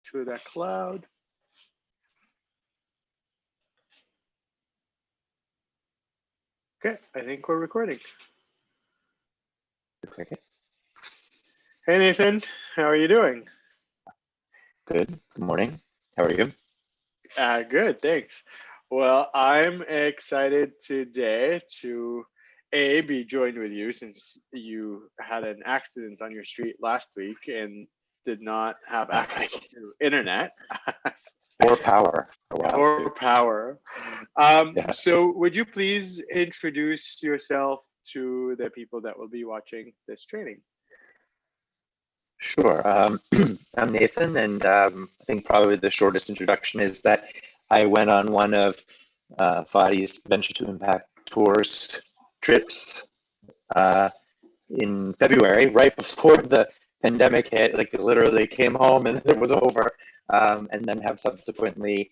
to the cloud. Okay, I think we're recording. Looks like it. Hey Nathan, how are you doing? Good. Good morning. How are you? Good, thanks. Well, I'm excited today to be joined with you since you had an accident on your street last week and did not have All access right. to internet Or power for a while or too. power. Yeah, So would you please introduce yourself to the people that will be watching this training? sure. I'm Nathan, and I think probably the shortest introduction is that I went on one of Fadi's Venture to Impact tours trips in February, right before the pandemic hit. Like it literally came home and it was over, and then have subsequently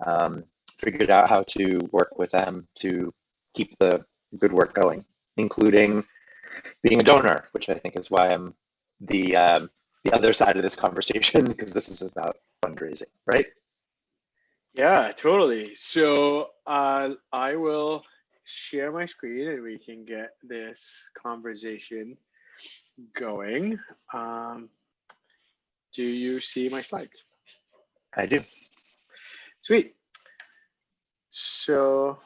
um, figured out how to work with them to keep the good work going, including being a donor, which I think is why I'm the um, the other side of this conversation because this is about fundraising, right? Yeah, totally. So I will share my screen and we can get this conversation going. Um, do you see my slides? I do. Sweet. So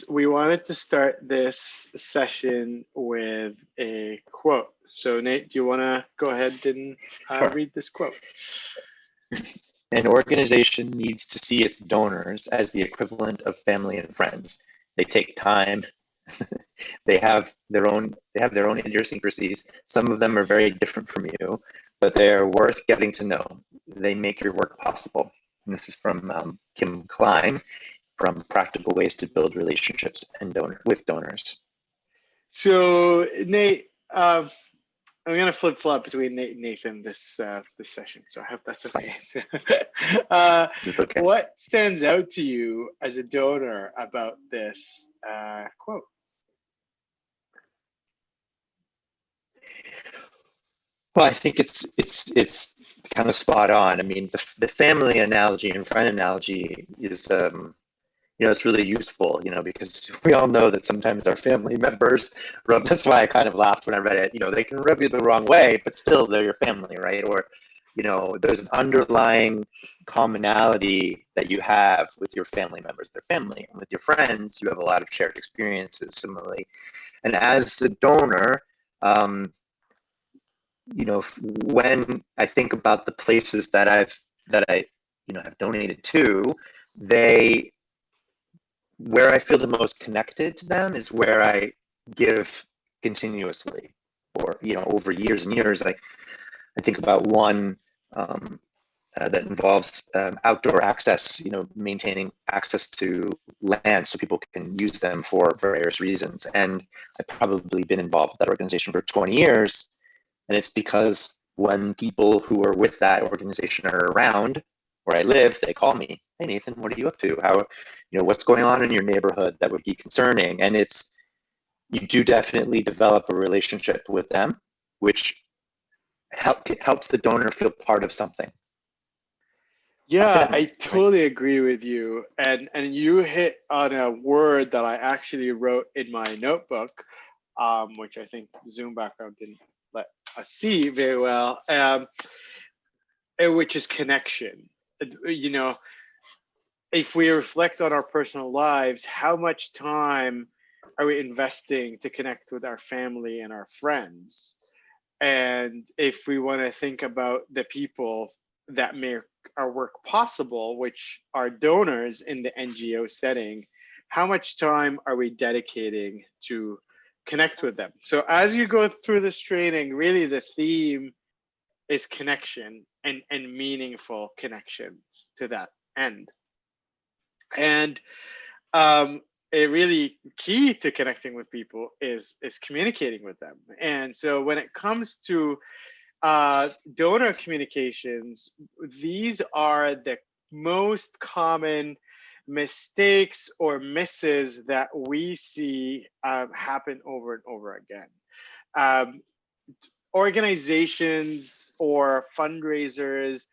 we wanted to start this session with a quote. So Nate, do you want to go ahead and Sure. read this quote? An organization needs to see its donors as the equivalent of family and friends. They take time. They have their own idiosyncrasies. Some of them are very different from you, but they are worth getting to know. They make your work possible. And this is from Kim Klein from Practical Ways to Build Relationships and with Donors. So Nate, I'm gonna flip flop between Nate and Nathan this session, so I hope that's okay. Okay. What stands out to you as a donor about this quote? Well, I think it's kind of spot on. I mean, the family analogy and friend analogy is it's really useful, because we all know that sometimes our family members that's why I kind of laughed when I read it. They can rub you the wrong way, but still they're your family, right? Or, there's an underlying commonality that you have with your family members, their family, and with your friends, you have a lot of shared experiences similarly. And as a donor, um, when I think about the places that I have donated to, they where I feel the most connected to them is where I give continuously, or over years and years. I think about one that involves outdoor access, maintaining access to land so people can use them for various reasons. And I've probably been involved with that organization for 20 years. And it's because when people who are with that organization are around where I live, they call me, "Hey Nathan, what are you up to? What's going on in your neighborhood that would be concerning?" And you do definitely develop a relationship with them, which helps the donor feel part of something. Yeah, I Family, right? totally agree with you. And you hit on a word that I actually wrote in my notebook, which I think Zoom background didn't let us see very well, which is connection. You know, if we reflect on our personal lives, how much time are we investing to connect with our family and our friends? And if we want to think about the people that make our work possible, which are donors in the NGO setting, how much time are we dedicating to connect with them? So as you go through this training, really the theme is connection and meaningful connections to that end. And a really key to connecting with people is communicating with them. And so when it comes to donor communications, these are the most common mistakes or misses that we see happen over and over again. Um, organizations or fundraisers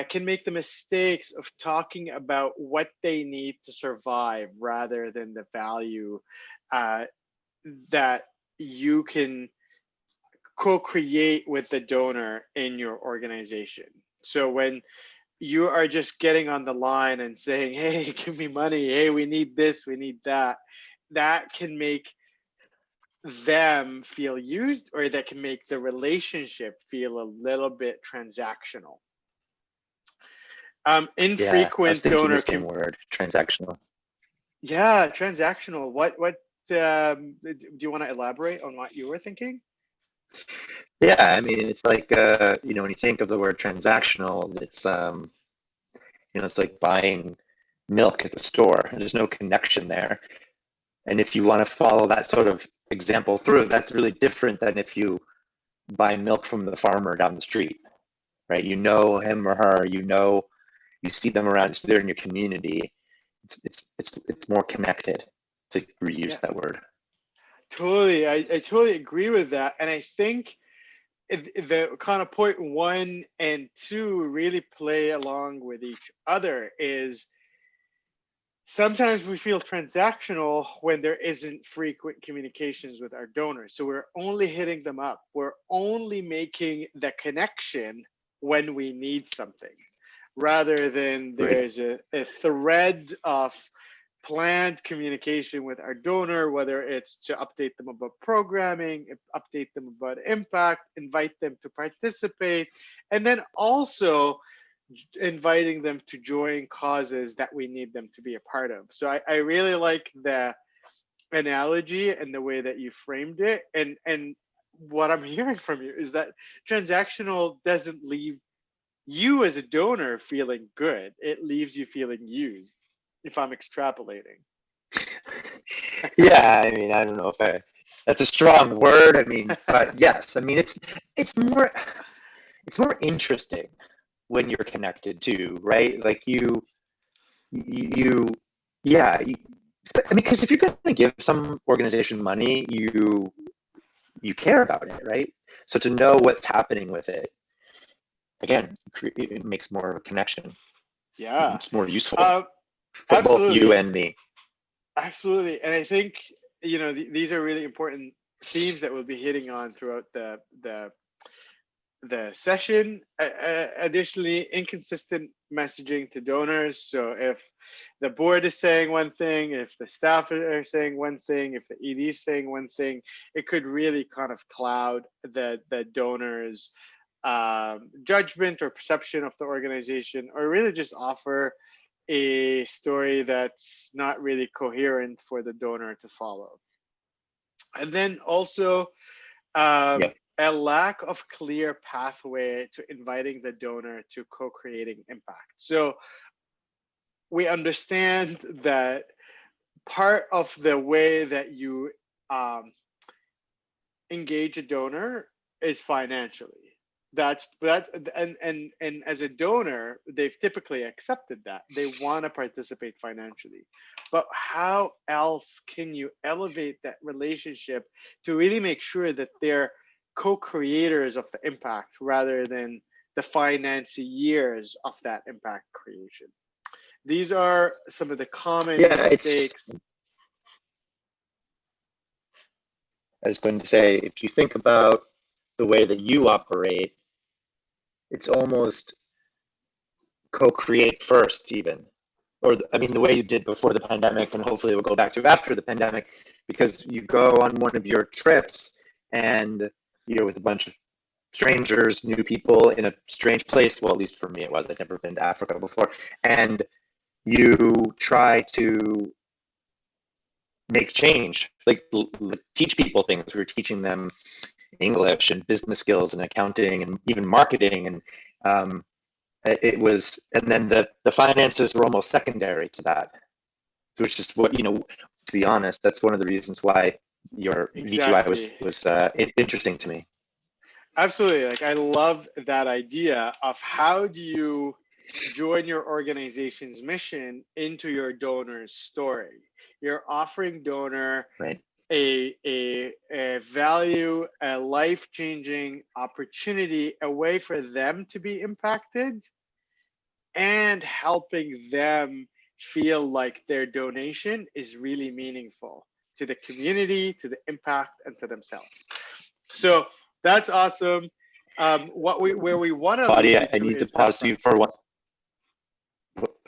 can make the mistakes of talking about what they need to survive rather than the value uh, that you can co-create with the donor in your organization. So when you are just getting on the line and saying, hey, give me money, hey, we need this, we need that, that can make them feel used, or that can make the relationship feel a little bit transactional. Yeah, I was Infrequent thinking the donor same word, transactional. yeah, transactional. What do you want to elaborate on what you were thinking? Yeah, I mean, it's like when you think of the word transactional, it's like buying milk at the store. There's no connection there. And if you want to follow that sort of example through, that's really different than if you buy milk from the farmer down the street, right? You know him or her, you see them around, they're in your community. It's more connected, to reuse Yeah, that word. totally. I totally agree with that. And I think the kind of point one and two really play along with each other. Is sometimes we feel transactional when there isn't frequent communications with our donors. So we're only hitting them up. We're only making the connection when we need something, rather than Agreed. there's a thread of planned communication with our donor, whether it's to update them about programming, update them about impact, invite them to participate, and then also inviting them to join causes that we need them to be a part of. So I really like the analogy and the way that you framed it. And what I'm hearing from you is that transactional doesn't leave you as a donor feeling good. It leaves you feeling used, if I'm extrapolating. Yeah, I mean, I don't know if that's a strong word. I mean, but yes, I mean, it's more interesting when you're connected to, right? Like you, yeah. I mean, because if you're going to give some organization money, you care about it, right? So to know what's happening with it, again, it makes more of a connection. Yeah, It's more useful uh, for both you absolutely, and me. absolutely. And I think these are really important themes that we'll be hitting on throughout the session. Additionally, inconsistent messaging to donors. So if the board is saying one thing, if the staff are saying one thing, if the ED is saying one thing, it could really kind of cloud the donors' judgment or perception of the organization, or really just offer a story that's not really coherent for the donor to follow. And then also, Yeah. a lack of clear pathway to inviting the donor to co-creating impact. So we understand that part of the way that you um, engage a donor is financially. That's and as a donor, they've typically accepted that they want to participate financially. But how else can you elevate that relationship to really make sure that they're co-creators of the impact rather than the financiers of that impact creation? These are some of the common Yeah, mistakes. I was going to say, if you think about the way that you operate, it's almost co-create first, even. Or, I mean, the way you did before the pandemic, and hopefully we'll go back to after the pandemic, because you go on one of your trips and you're with a bunch of strangers, new people in a strange place. Well, at least for me, it was. I'd never been to Africa before. And you try to make change, like teach people things. We were teaching them English and business skills and accounting and even marketing. And it was, and then the finances were almost secondary to that, which is what, to be honest, that's one of the reasons why your V2I was, Exactly. interesting to me. Absolutely. Like, I love that idea of how do you join your organization's mission into your donor's story. You're offering donor Right. a value, a life-changing opportunity, a way for them to be impacted, and helping them feel like their donation is really meaningful to the community, to the impact, and to themselves. So that's awesome. Where we want to lead Claudia, you I to need to is best pause you for one. practices.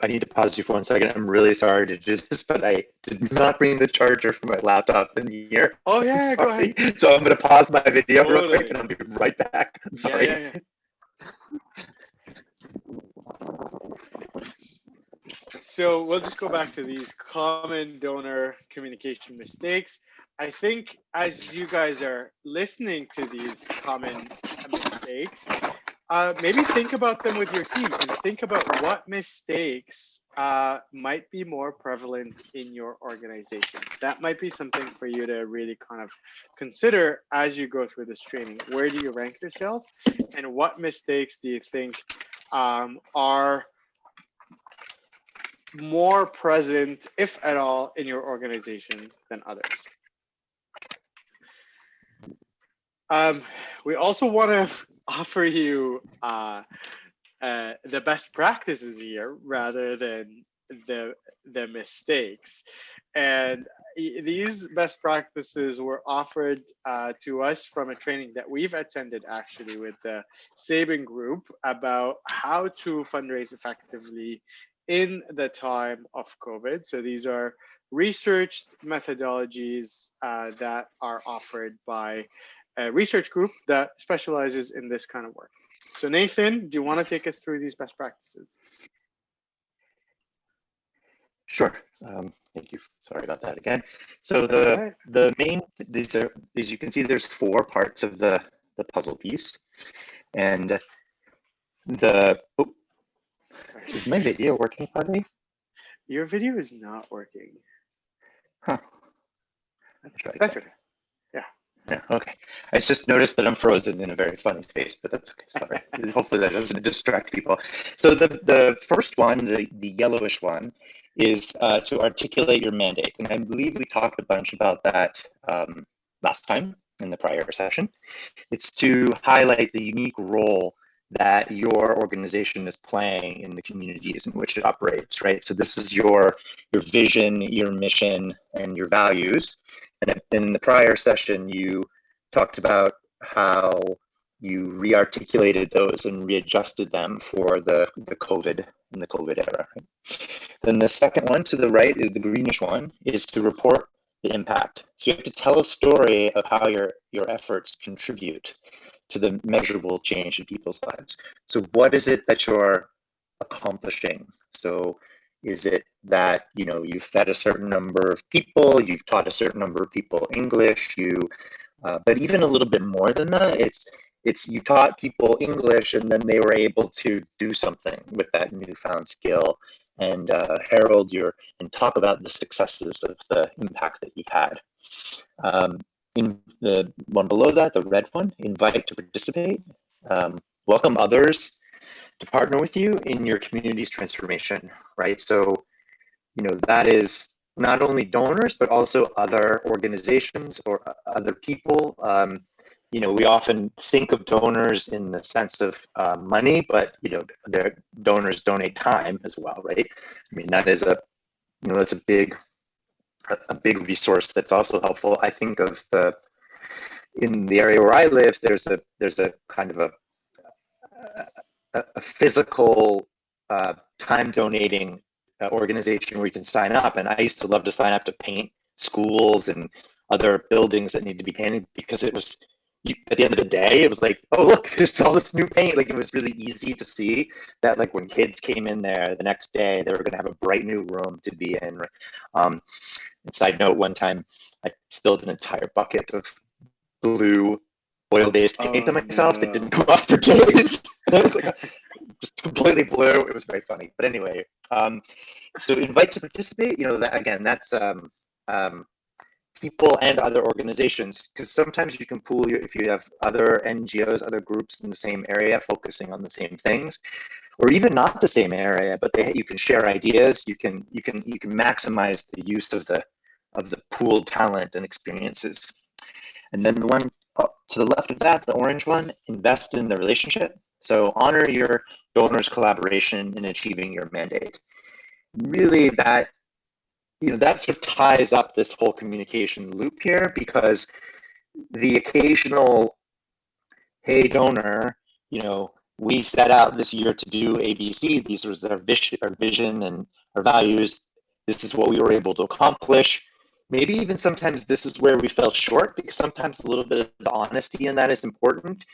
I need to pause you for 1 second. I'm really sorry to do this, but I did not bring the charger for my laptop in here. Oh I'm yeah, go ahead. sorry. So I'm going to pause my video real quick, Totally. and I'll be right back. I'm Yeah, sorry. yeah, yeah. So we'll just go back to these common donor communication mistakes. I think as you guys are listening to these common mistakes, maybe think about them with your team and think about what mistakes might be more prevalent in your organization. That might be something for you to really kind of consider as you go through this training. Where do you rank yourself, and what mistakes do you think are more present, if at all, in your organization than others? We also want to offer you the best practices here rather than the mistakes. And these best practices were offered to us from a training that we've attended actually with the Sabin group about how to fundraise effectively in the time of COVID. So these are researched methodologies that are offered by a research group that specializes in this kind of work. So Nathan, do you want to take us through these best practices? Sure. Thank you. Sorry about that again. So the main, these are, as you can see, there's 4 parts of the puzzle piece, and is my video working, Paddy? Your video is not working. Huh. That's okay. Yeah, okay. I just noticed that I'm frozen in a very funny face, but that's okay. Sorry. Hopefully that doesn't distract people. So the first one, the yellowish one, is to articulate your mandate. And I believe we talked a bunch about that last time in the prior session. It's to highlight the unique role that your organization is playing in the communities in which it operates, right? So this is your vision, your mission, and your values. And in the prior session, you talked about how you re-articulated those and readjusted them for the COVID and the COVID era. Right? Then the second one to the right, is the greenish one, is to report the impact. So you have to tell a story of how your efforts contribute to the measurable change in people's lives. So what is it that you're accomplishing? So is it that you've fed a certain number of people, you've taught a certain number of people English, but even a little bit more than that, it's you taught people English and then they were able to do something with that newfound skill and herald and talk about the successes of the impact that you've had. In the one below that, the red one, invite to participate. Welcome others to partner with you in your community's transformation, right? So, that is not only donors, but also other organizations or other people. We often think of donors in the sense of money, but, their donors donate time as well, right? I mean, that is that's a big resource that's also helpful. I think of in the area where I live, there's a kind of a physical time donating organization where you can sign up. And I used to love to sign up to paint schools and other buildings that need to be painted, because it was, at the end of the day, it was like, oh, look, there's all this new paint. Like, it was really easy to see that, like, when kids came in there the next day, they were going to have a bright new room to be in. And side note, one time I spilled an entire bucket of blue oil-based paint on myself that didn't come off for days. And I was like, just completely blue. It was very funny. But anyway, so invite to participate. That again, that's people and other organizations, because sometimes you can pool if you have other NGOs, other groups in the same area focusing on the same things, or even not the same area, but you can share ideas. You can maximize the use of of the pooled talent and experiences. And then the one to the left of that, the orange one, invest in the relationship. So honor your donor's collaboration in achieving your mandate. Really, that that sort of ties up this whole communication loop here, because the occasional, hey donor, we set out this year to do ABC. These was our vision and our values. This is what we were able to accomplish. Maybe even sometimes this is where we fell short, because sometimes a little bit of honesty in that is important,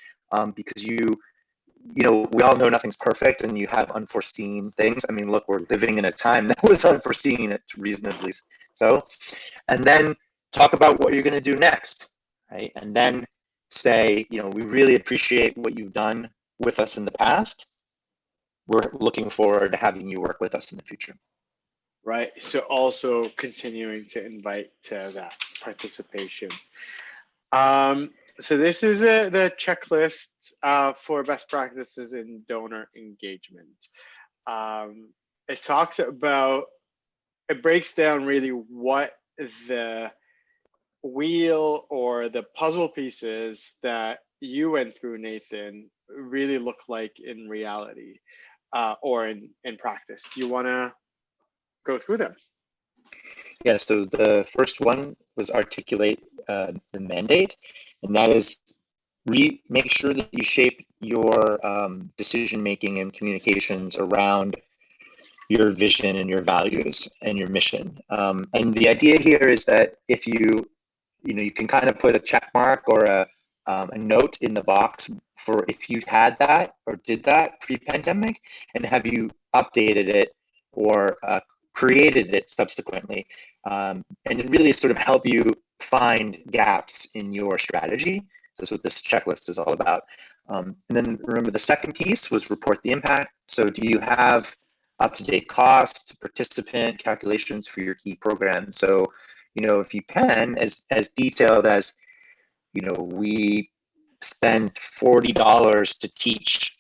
because we all know nothing's perfect and you have unforeseen things. I mean, look, we're living in a time that was unforeseen, reasonably so. And then talk about what you're going to do next, right? And then say, we really appreciate what you've done with us in the past. We're looking forward to having you work with us in the future. Right. So also continuing to invite to that participation. So this is the checklist for best practices in donor engagement. It breaks down really what the wheel or the puzzle pieces that you went through, Nathan, really look like in reality or in practice. Do you want to go through them? Yeah, so the first one was articulate the mandate, and that is make sure that you shape your decision making and communications around your vision and your values and your mission. And the idea here is that if you can kind of put a check mark or a note in the box for if you had that or did that pre-pandemic, and have you updated it or created it subsequently, and it really sort of help you find gaps in your strategy. So that's what this checklist is all about. And then remember, the second piece was report the impact. So do you have up-to-date cost, participant calculations for your key program? So if you can, as detailed as, we spend $40 to teach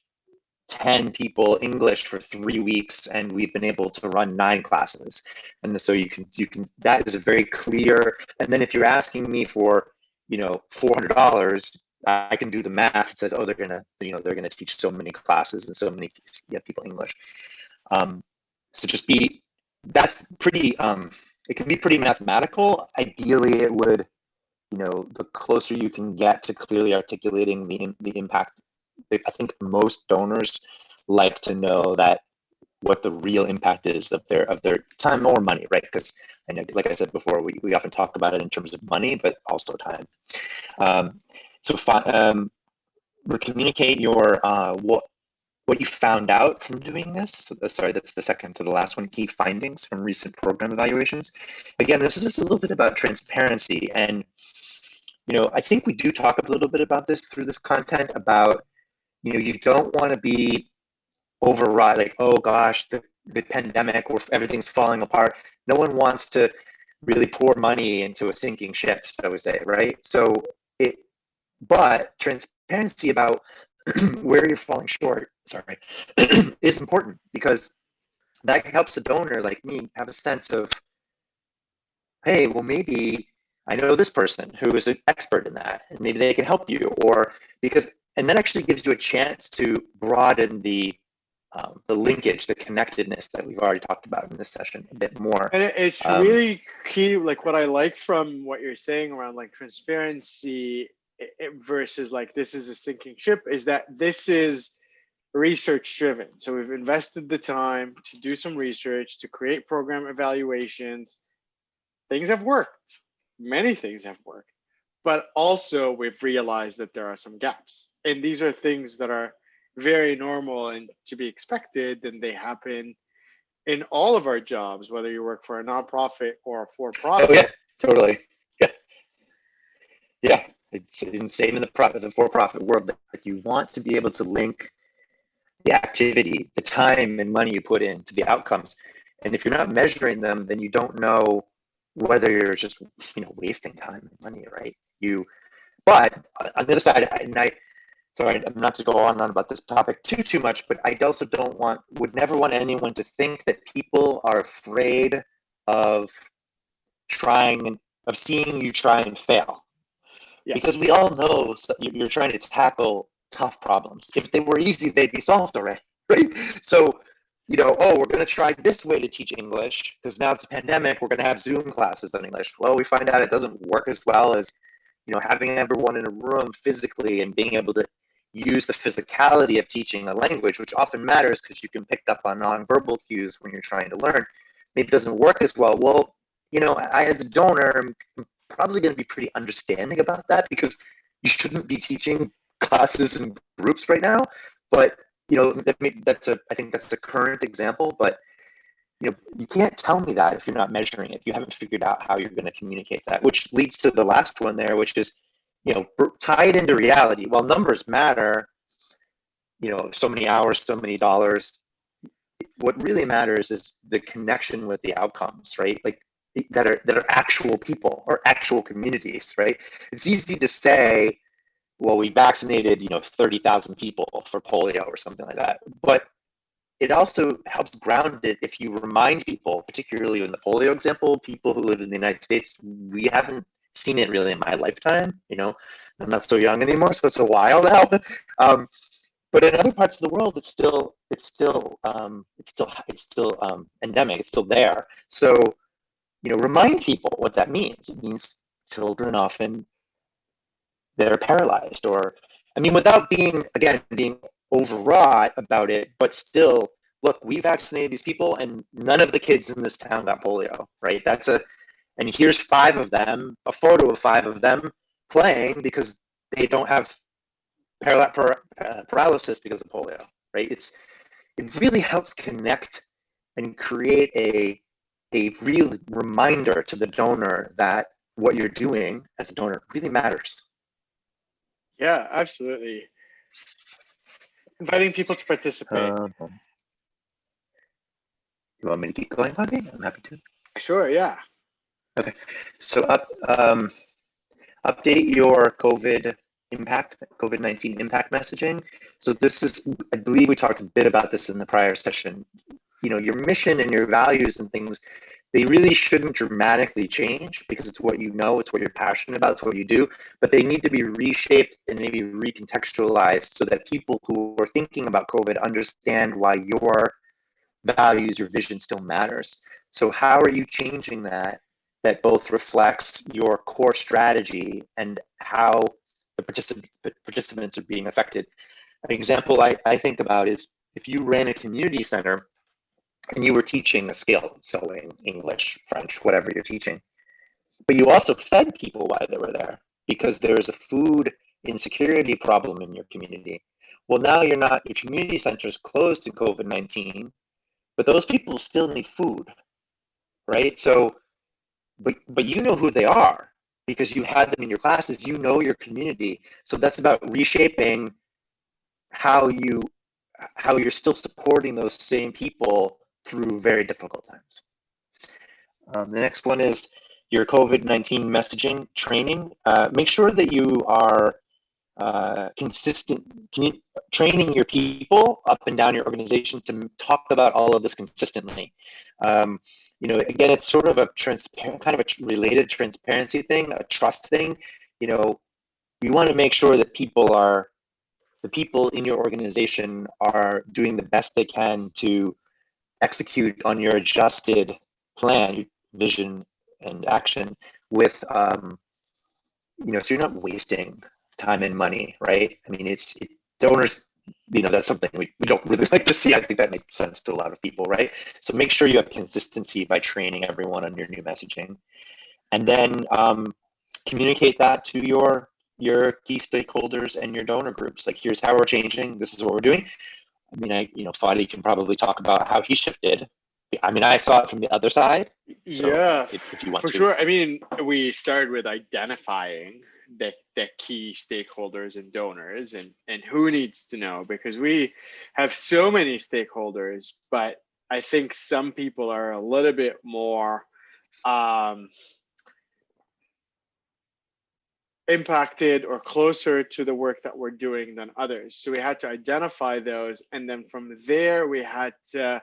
10 people English for 3 weeks, and we've been able to run 9 classes. And so you can, that is a very clear. And then if you're asking me for, $400, I can do the math. It says, oh, they're gonna teach so many classes and so many people English. So that's pretty, it can be pretty mathematical. Ideally, it would, the closer you can get to clearly articulating the impact. I think most donors like to know that what the real impact is of their time or money, right? Because I know, like I said before, we often talk about it in terms of money, but also time. Communicate your what you found out from doing this. So, sorry, that's the second to the last one, key findings from recent program evaluations. Again, this is just a little bit about transparency. And, I think we do talk a little bit about this through this content about, you don't want to be override, like, oh gosh, the pandemic or everything's falling apart. No one wants to really pour money into a sinking ship, I would say, right? But transparency about where you're falling short, is important, because that helps a donor like me have a sense of, hey, well, maybe I know this person who is an expert in that, and maybe they can help you, and that actually gives you a chance to broaden the linkage, the connectedness that we've already talked about in this session a bit more. And it's really key, like what I like from what you're saying around like transparency versus like this is a sinking ship, is that this is research driven. So we've invested the time to do some research, to create program evaluations. Things have worked. Many things have worked. But also we've realized that there are some gaps. And these are things that are very normal and to be expected, and they happen in all of our jobs, whether you work for a nonprofit or a for-profit. Oh yeah, totally. Yeah, it's insane in the for-profit world that you want to be able to link the activity, the time and money you put into the outcomes. And if you're not measuring them, then you don't know whether you're just wasting time and money, right? But on the other side, sorry, I'm not to go on and on about this topic too much, but I also would never want anyone to think that people are afraid of seeing you try and fail. Yeah. Because we all know you're trying to tackle tough problems. If they were easy, they'd be solved already, right? So, oh, we're going to try this way to teach English because now it's a pandemic. We're going to have Zoom classes on English. Well, we find out it doesn't work as well as, having everyone in a room physically and being able to use the physicality of teaching a language, which often matters because you can pick up on nonverbal cues when you're trying to learn. Maybe it doesn't work as well. Well, I, as a donor, am probably going to be pretty understanding about that because you shouldn't be teaching classes in groups right now. But I think that's a current example. But you can't tell me that if you're not measuring it. You haven't figured out how you're going to communicate that, which leads to the last one there, which is tie it into reality. While numbers matter, so many hours, so many dollars. What really matters is the connection with the outcomes, right? Like that are actual people or actual communities, right? It's easy to say, well, we vaccinated 30,000 people for polio or something like that, but it also helps ground it if you remind people, particularly in the polio example, people who live in the United States, we haven't seen it really in my lifetime. I'm not so young anymore, so it's a while now. But in other parts of the world, it's still endemic. It's still there. So remind people what that means. It means children often they're paralyzed, or without being overwrought about it, but still, look, we vaccinated these people, and none of the kids in this town got polio, right? And here's 5 of them, a photo of 5 of them playing because they don't have paralysis because of polio, right? It really helps connect and create a real reminder to the donor that what you're doing as a donor really matters. Yeah, absolutely. Inviting people to participate. You want me to keep going, Bobby? I'm happy to. Sure, yeah. Okay. So update your COVID-19 impact messaging. So this is, I believe we talked a bit about this in the prior session. Your mission and your values and things, they really shouldn't dramatically change because it's what it's what you're passionate about, it's what you do, but they need to be reshaped and maybe recontextualized so that people who are thinking about COVID understand why your values, your vision still matters. So how are you changing that both reflects your core strategy and how the participants are being affected? An example I think about is if you ran a community center and you were teaching a skill, sewing, English, French, whatever you're teaching, but you also fed people while they were there because there's a food insecurity problem in your community. Well, now your community center is closed in COVID-19, but those people still need food, right? So, but you know who they are because you had them in your classes, your community. So that's about reshaping how you're still supporting those same people through very difficult times. The next one is your COVID-19 messaging training. Make sure that you are consistent, training your people up and down your organization to talk about all of this consistently. Again, it's sort of a kind of a related transparency thing, a trust thing. You want to make sure that the people in your organization are doing the best they can to execute on your adjusted plan, vision, and action with, so you're not wasting time and money, right? Donors, that's something we don't really like to see. I think that makes sense to a lot of people, right? So make sure you have consistency by training everyone on your new messaging. And then communicate that to your key stakeholders and your donor groups. Like, here's how we're changing. This is what we're doing. Fadi can probably talk about how he shifted. I saw it from the other side. So Yeah, if you want for to. sure. We started with identifying the key stakeholders and donors and who needs to know, because we have so many stakeholders, but I think some people are a little bit more impacted or closer to the work that we're doing than others. So we had to identify those. And then from there, we had to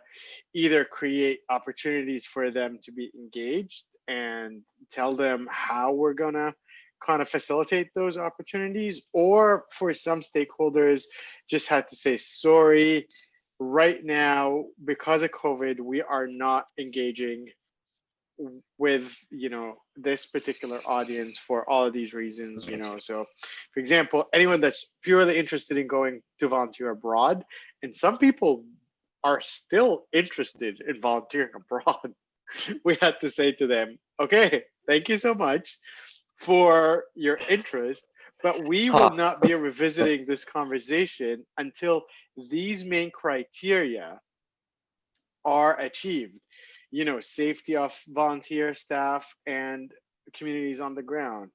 either create opportunities for them to be engaged and tell them how we're going to kind of facilitate those opportunities, or for some stakeholders, just had to say, sorry, right now, because of COVID, we are not engaging with this particular audience for all of these reasons. So for example, anyone that's purely interested in going to volunteer abroad, and some people are still interested in volunteering abroad, we had to say to them, okay, thank you so much for your interest, but we will Huh. not be revisiting this conversation until these main criteria are achieved. Safety of volunteer staff and communities on the ground,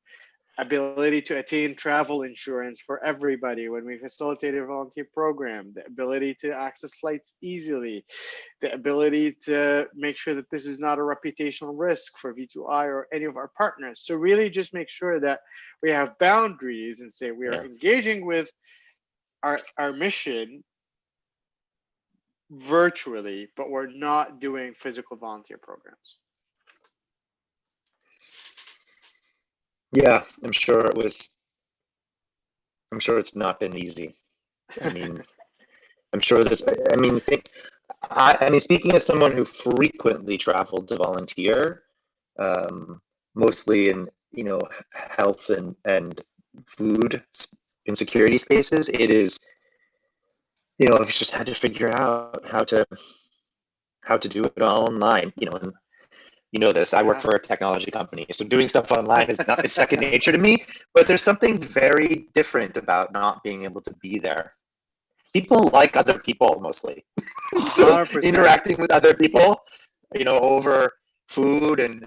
ability to attain travel insurance for everybody when we facilitate a volunteer program, the ability to access flights easily, the ability to make sure that this is not a reputational risk for V2I or any of our partners. So really just make sure that we have boundaries and say we are Yeah. engaging with our mission virtually, but we're not doing physical volunteer programs. Yeah, I'm sure it's not been easy. I mean, I'm sure this, I mean, speaking as someone who frequently traveled to volunteer, mostly in, health and food insecurity spaces, it is, I've just had to figure out how to do it all online, and this. I work Yeah. for a technology company, so doing stuff online is second nature to me. But there's something very different about not being able to be there. People like other people mostly, so 100%. interacting with other people, over food, and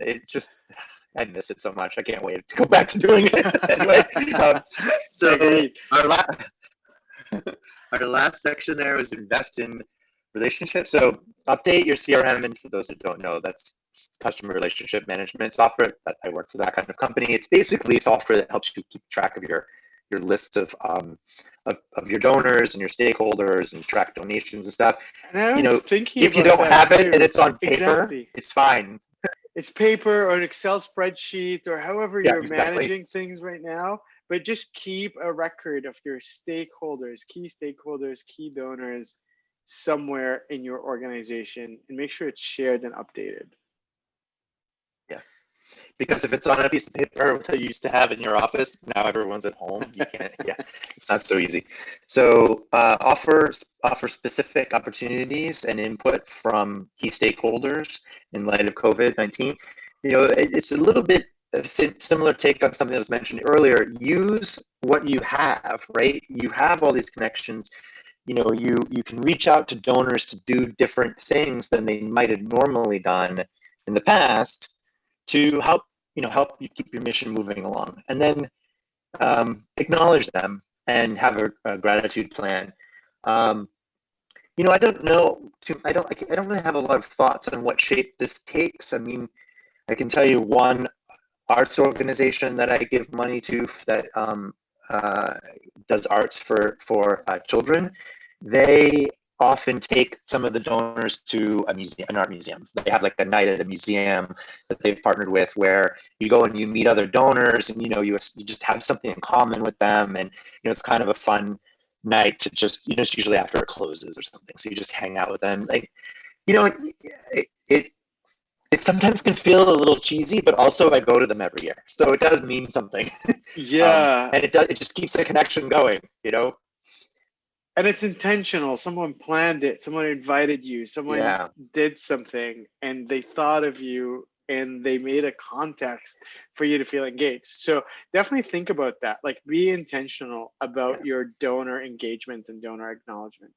I miss it so much. I can't wait to go back to doing it anyway. So Agreed. our last our last section there was invest in relationships. So update your CRM, and for those that don't know, that's customer relationship management software. That I work for that kind of company. It's basically software that helps you keep track of your list of your donors and your stakeholders and track donations and stuff. And I was thinking If you about don't that have it and too. it's on paper, Exactly. it's fine. It's paper or an Excel spreadsheet or however Yeah, you're exactly. managing things right now, but just keep a record of your stakeholders, key donors somewhere in your organization, and make sure it's shared and updated. Yeah. Because if it's on a piece of paper that you used to have in your office, now everyone's at home. You can't. Yeah, it's not so easy. So offer specific opportunities and input from key stakeholders in light of COVID-19. It's a little bit of similar take on something that was mentioned earlier. Use what you have, right? You have all these connections. You can reach out to donors to do different things than they might have normally done in the past to help you keep your mission moving along, and then acknowledge them and have a gratitude plan. I don't know. I don't really have a lot of thoughts on what shape this takes. I mean, I can tell you one arts organization that I give money to that does arts for children. They often take some of the donors to an art museum. They have like a night at a museum that they've partnered with, where you go and you meet other donors, and you just have something in common with them, and it's kind of a fun night to just it's usually after it closes or something, so you just hang out with them. Like it it sometimes can feel a little cheesy, but also I go to them every year, so it does mean something. Yeah. And it just keeps the connection going. And it's intentional. Someone planned it, someone invited you, someone Yeah. did something, and they thought of you and they made a context for you to feel engaged. So definitely think about that. Like, be intentional about your donor engagement and donor acknowledgement.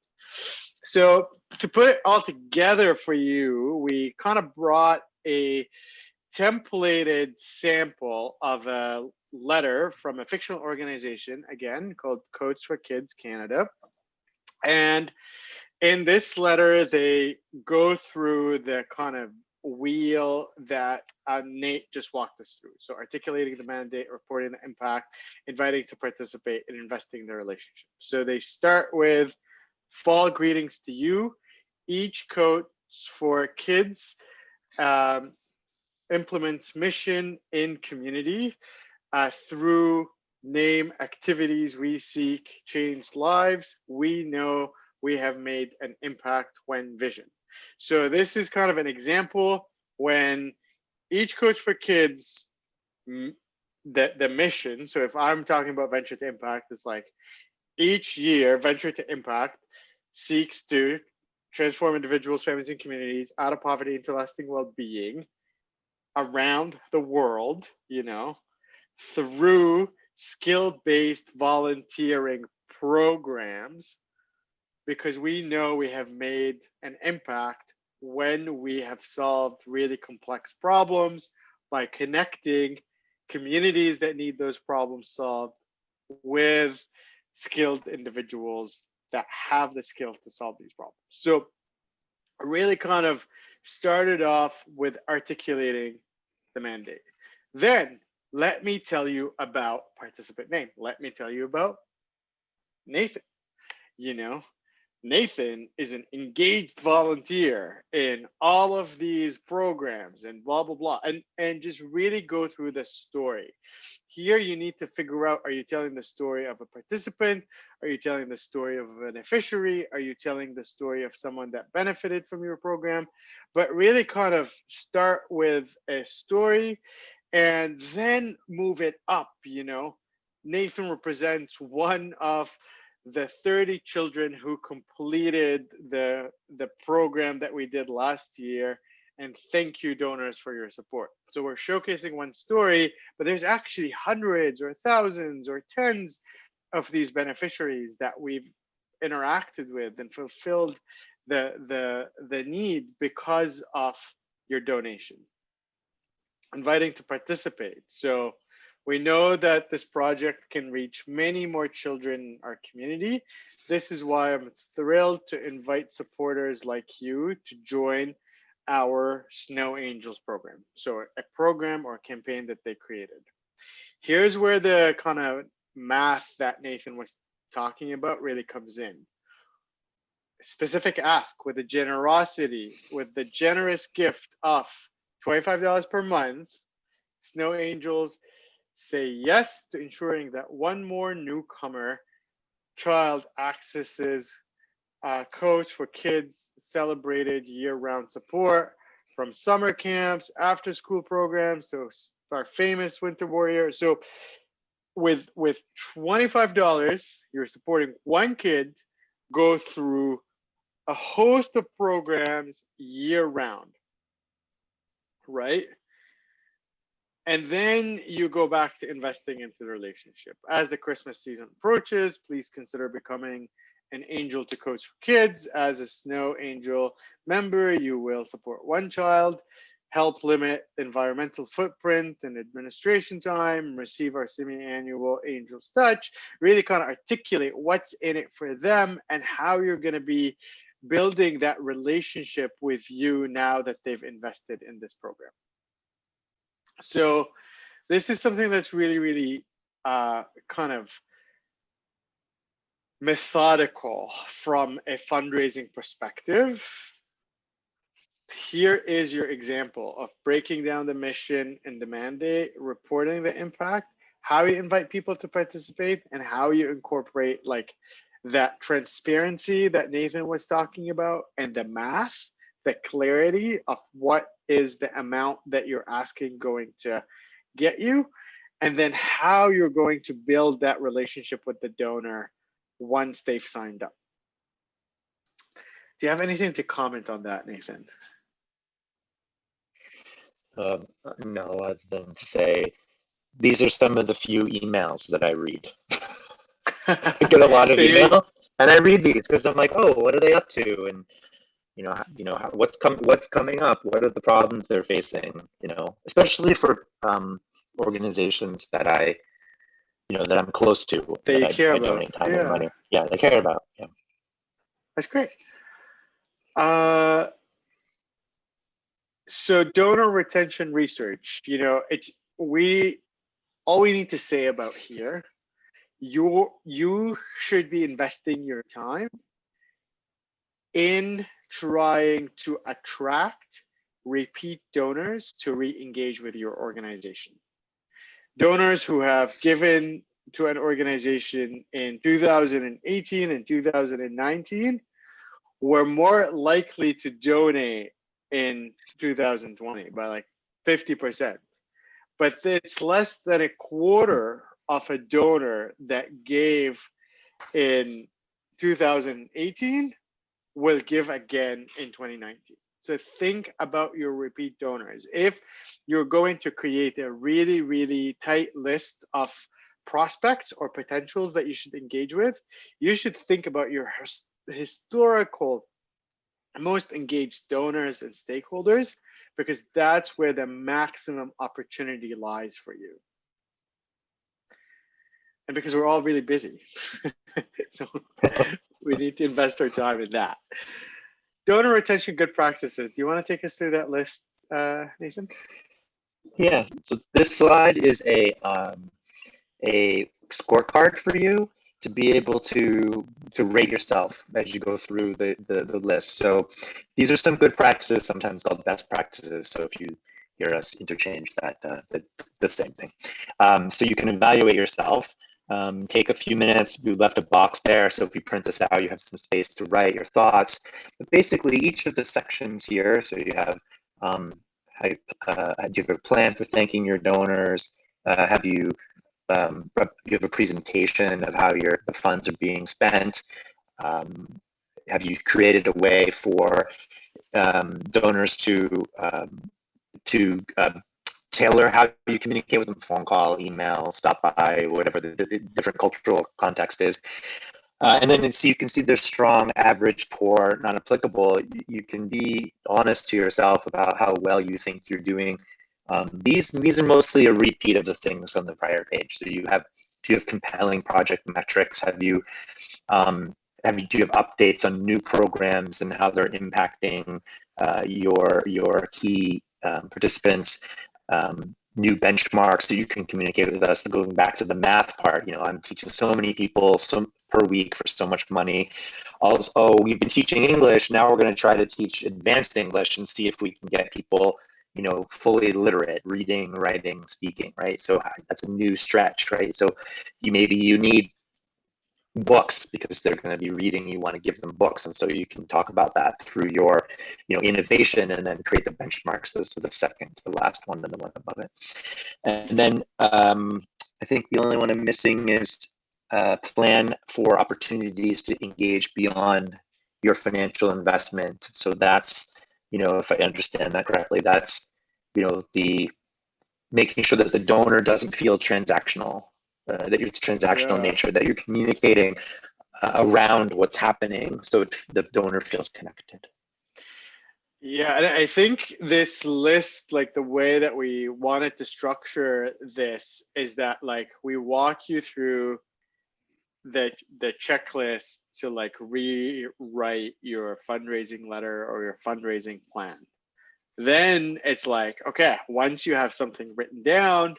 So to put it all together for you, we kind of brought a templated sample of a letter from a fictional organization, again, called Codes for Kids Canada. And in this letter, they go through the kind of wheel that Nate just walked us through. So articulating the mandate, reporting the impact, inviting to participate, and investing in the relationship. So they start with fall greetings to you. Each coach for kids um, implements mission in community through name activities we seek change lives. We know we have made an impact when vision. So this is kind of an example when each coach for kids the mission. So if I'm talking about venture to impact, it's like each year venture to impact seeks to transform individuals, families, and communities out of poverty into lasting well-being around the world, through skill-based volunteering programs, because we know we have made an impact when we have solved really complex problems by connecting communities that need those problems solved with skilled individuals that have the skills to solve these problems. So really kind of started off with articulating the mandate. Then let me tell you about participant name. Let me tell you about Nathan. You know, Nathan is an engaged volunteer in all of these programs and blah blah blah, and just really go through the story. Here you need to figure out, are you telling the story of a participant? Are you telling the story of a beneficiary? Are you telling the story of someone that benefited from your program? But really kind of start with a story and then move it up. Nathan represents one of the 30 children who completed the program that we did last year, and thank you donors for your support. So we're showcasing one story, but there's actually hundreds or thousands or tens of these beneficiaries that we've interacted with and fulfilled the need because of your donation. Inviting to participate. So we know that this project can reach many more children in our community. This is why I'm thrilled to invite supporters like you to join our Snow Angels program. So a program or a campaign that they created. Here's where the kind of math that Nathan was talking about really comes in. Specific ask with a generosity, with the generous gift of $25 per month, Snow Angels say yes to ensuring that one more newcomer child accesses coach for kids celebrated year-round support, from summer camps, after school programs to our famous winter warrior. So with $25, you're supporting one kid go through a host of programs year-round, right? And then you go back to investing into the relationship. As the Christmas season approaches, please consider becoming an angel to coach for kids. As a Snow Angel member, you will support one child, help limit environmental footprint and administration time, receive our semi-annual Angel's Touch, really kind of articulate what's in it for them and how you're going to be building that relationship with you now that they've invested in this program. So this is something that's really, really kind of methodical from a fundraising perspective. Here is your example of breaking down the mission and the mandate, reporting the impact, how you invite people to participate, and how you incorporate like that transparency that Nathan was talking about, and the math, the clarity of what is the amount that you're asking going to get you, and then how you're going to build that relationship with the donor once they've signed up. Do you have anything to comment on that, Nathan? No, other than to say these are some of the few emails that I read. I get a lot of email, and I read these because I'm like, oh, what are they up to? And what's coming up? What are the problems they're facing? Especially for organizations that that I'm close to, that I donate time and money. Yeah, they care about. Yeah, that's great. So donor retention research, it's all we need to say about here, you should be investing your time in trying to attract repeat donors to re-engage with your organization. Donors who have given to an organization in 2018 and 2019 were more likely to donate in 2020 by like 50%. But it's less than a quarter of a donor that gave in 2018 will give again in 2019. So think about your repeat donors. If you're going to create a really, really tight list of prospects or potentials that you should engage with, you should think about your historical most engaged donors and stakeholders, because that's where the maximum opportunity lies for you. And because we're all really busy. So we need to invest our time in that. Donor retention good practices. Do you want to take us through that list, Nathan? Yeah, so this slide is a scorecard for you to be able to rate yourself as you go through the list. So these are some good practices, sometimes called best practices. So if you hear us interchange that, the same thing. So you can evaluate yourself. Take a few minutes. We left a box there, so if you print this out, you have some space to write your thoughts. But basically, each of the sections here, so you have, do you have a plan for thanking your donors? Have you you have a presentation of how the funds are being spent? Have you created a way for donors to tailor how you communicate with them? Phone call, email, stop by, whatever the different cultural context is. And then you can see there's strong, average, poor, not applicable. You can be honest to yourself about how well you think you're doing. These are mostly a repeat of the things on the prior page. So do you have compelling project metrics? Do you have updates on new programs and how they're impacting your key participants? New benchmarks that you can communicate with us. Going back to the math part, I'm teaching so many people per week for so much money. Also, we've been teaching English. Now we're going to try to teach advanced English and see if we can get people fully literate, reading, writing, speaking, right? So that's a new stretch, right? So maybe you need books because they're going to be reading. You want to give them books, and so you can talk about that through your innovation, and then create the benchmarks. Those are the second to the last one and the one above it. And then I think the only one I'm missing is plan for opportunities to engage beyond your financial investment. So that's, if I understand that correctly, that's the making sure that the donor doesn't feel transactional, that it's transactional nature, that you're communicating around what's happening, so the donor feels connected. Yeah, and I think this list, like the way that we wanted to structure this, is that like we walk you through the checklist to like rewrite your fundraising letter or your fundraising plan. Then it's like, okay, once you have something written down,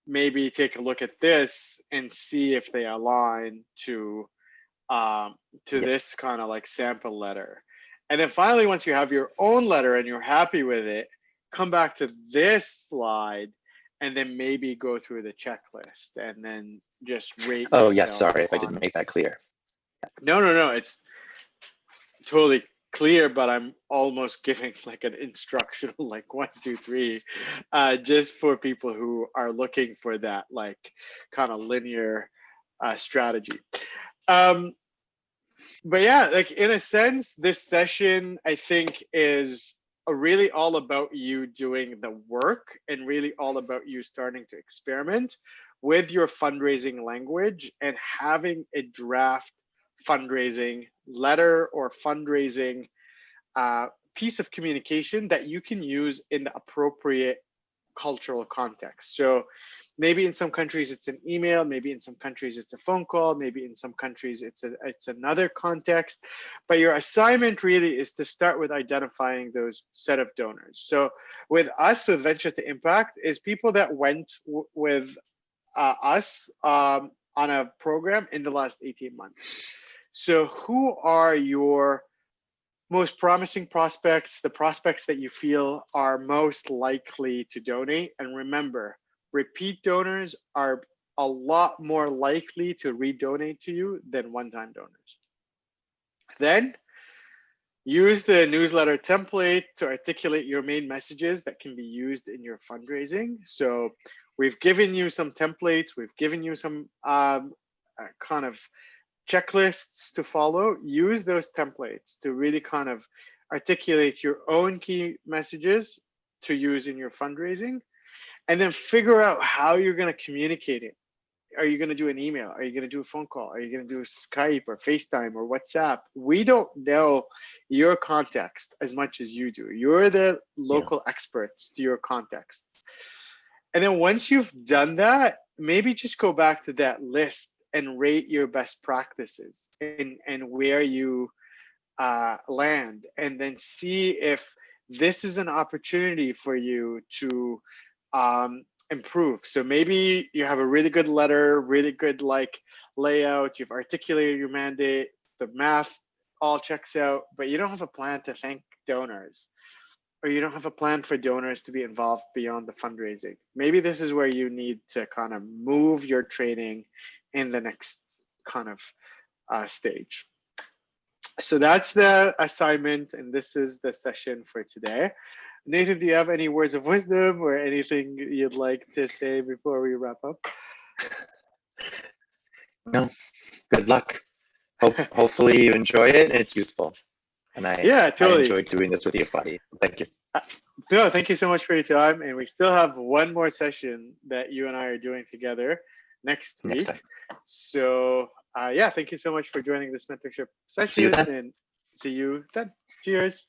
maybe take a look at this and see if they align to this kind of like sample letter. And then finally, once you have your own letter and you're happy with it, come back to this slide and then maybe go through the checklist and then just rate. Oh yeah, sorry if I didn't make that clear. No, it's totally clear, but I'm almost giving like an instructional, like 1, 2, 3, just for people who are looking for that like kind of linear strategy. But yeah, like in a sense, this session I think is really all about you doing the work and really all about you starting to experiment with your fundraising language and having a draft fundraising letter or fundraising piece of communication that you can use in the appropriate cultural context. So Maybe in some countries it's an email, maybe in some countries it's a phone call, maybe in some countries it's another context. But your assignment really is to start with identifying those set of donors. So with us, with Venture to Impact, is people that went with us on a program in the last 18 months. So who are your most promising prospects, the prospects that you feel are most likely to donate? And remember, repeat donors are a lot more likely to redonate to you than one-time donors. Then use the newsletter template to articulate your main messages that can be used in your fundraising. So we've given you some templates, we've given you some kind of checklists to follow. Use those templates to really kind of articulate your own key messages to use in your fundraising, and then figure out how you're going to communicate it. Are you going to do an email? Are you going to do a phone call? Are you going to do Skype or FaceTime or WhatsApp? We don't know your context as much as you do. You're the local experts to your contexts. And then once you've done that, maybe just go back to that list and rate your best practices and where you land, and then see if this is an opportunity for you to improve. So maybe you have a really good letter, really good like layout, you've articulated your mandate, the math all checks out, but you don't have a plan to thank donors, or you don't have a plan for donors to be involved beyond the fundraising. Maybe this is where you need to kind of move your training in the next kind of stage. So that's the assignment, and this is the session for today. Nathan, do you have any words of wisdom or anything you'd like to say before we wrap up? No, good luck. Hopefully you enjoy it and it's useful. And Yeah, totally. I enjoyed doing this with you, Fadi. Thank you. No, thank you so much for your time. And we still have one more session that you and I are doing together next week. So yeah, thank you so much for joining this mentorship session. See you then. And see you then. Cheers.